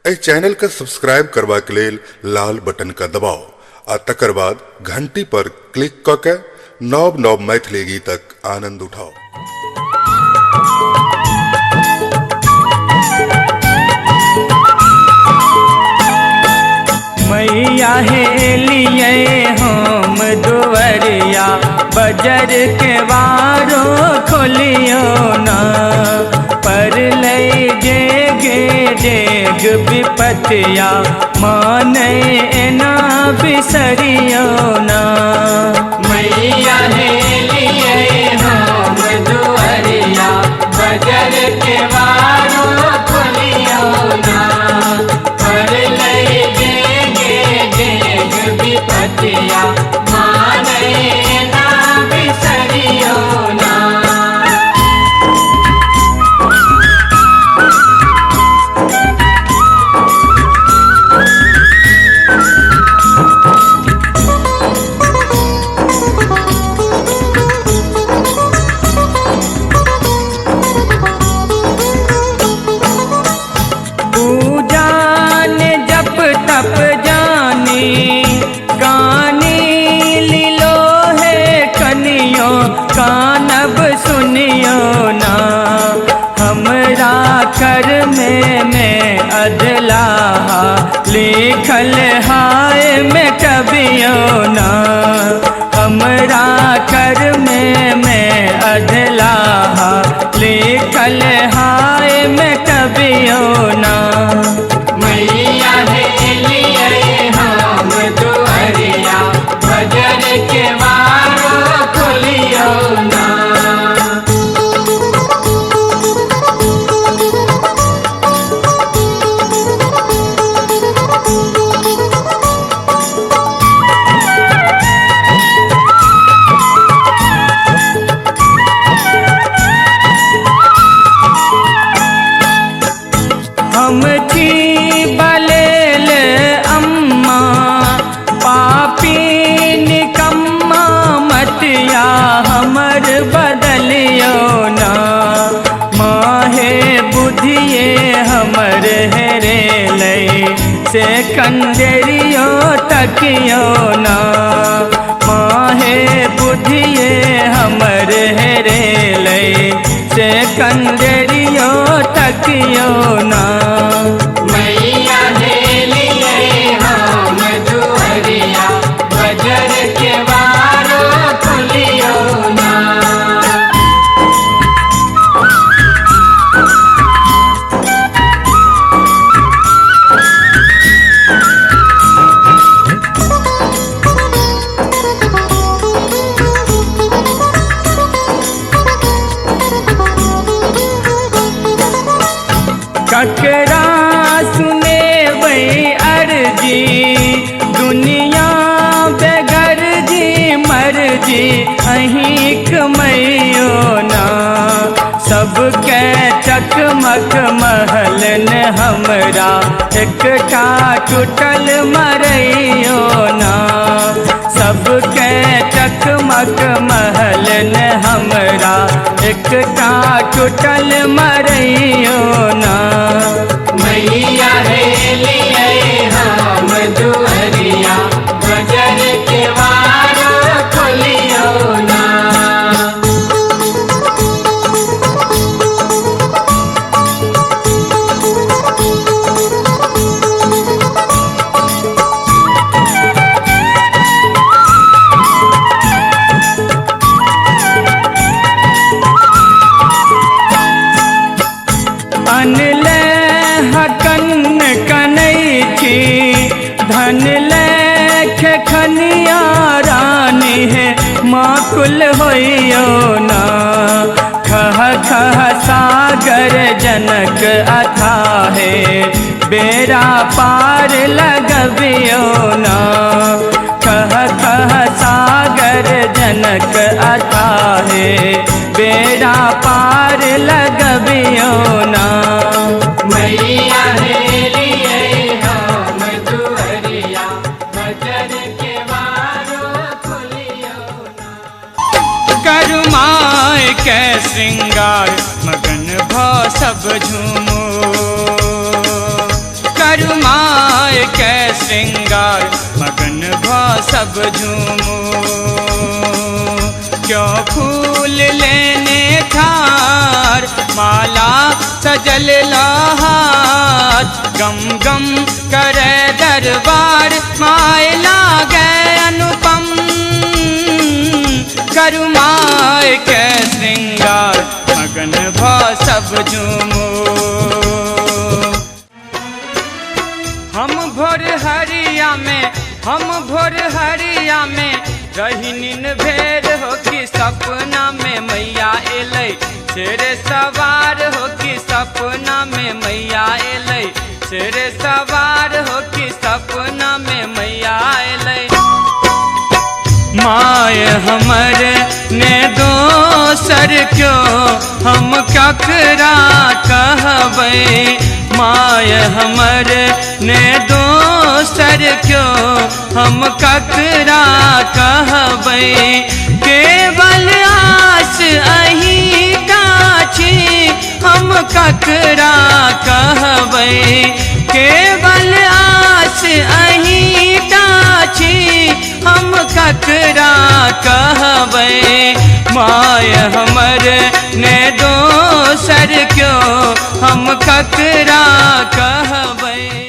ए channel का subscribe करवा के लेल लाल बटन का दबाओ आ तकर बाद घंटी पर क्लिक करके नव नव मैथिली गीतक आनंद उठाओ। मैया हेलिए हम दुवरिया बजर के वारो खोलियो ना पर लई जेगे जेग विपतिया माने ना बिसरियो ना। मैया हेलिए हम दुवरिया बजर के वारो खोलियो ना पर लई विपतिया माने ना बिसरियो ना। पूजा ने जप तप जानी कानब सुनियो ना हमरा कर में अदला लिखल हाय में कबियो ना हमरा कर में अदला लिखल हाय में कबियो ना। मैया हेलिए हम दुवरिया बजर के वारो खोलियो ना। हम छी बलेल अम्मा पापी निकम्मा मतिया हमर बदलियो ना माहे बुधिए हमर हेरे लई से कंदरियो तकियो ना माहे बुधिए हमर हेरे लई से कंदरियो तकियो ना। मैया हेलिए हम दुवरिया बजर के वारो खोलियो ना। ककरा सुने वही अर्जी दुनिया बेगर जी मर्जी अहिक मैयो ना सबके चकमक महल न हमरा एकटा टूटल मरैयो ना सबके चकमक महल न हमरा एकटा टूटल मरैयो ना। मैया हेलिए हम दुवरिया बजर के वारो खोलियो ना। अनले हकन कनई थी धन लेख खनिया रानी है माकुल होइयो ना खह खह सागर जनक अथा है बेरा पार लगबियो ना खह खह सागर जनक अथा है बेरा पार लगबियो ना। मैया हेलिए हम दुवरिया बजर के वारो खोलियो ना। करुमाय के श्रृंगार मगन भ सब झूमो करुमाय सब झूमो। क्यों फूल लेने ठार माला सजल लहार, गम गम करे दरबार माय लागे अनुपम, करु माय के श्रृंगार मगन भ सब झूमो। हम भोर हरिया में रही नीन भेर हो कि सपना में मैया एलै, शेर सवार हो कि सपना में मैया एलै, शेर सवार हो कि सपना में मैया एलै। माय हमर ने दोसर क्यों हम ककरा कहबै, माय हमर ने दोसर क्यों हम ककरा कहबै। केवल आस अही का छी हम ककरा कहबै, केवल आस अही का छी हम ककरा कहबै। माय हमर ने दोसर क्यों हम ककरा कहबै।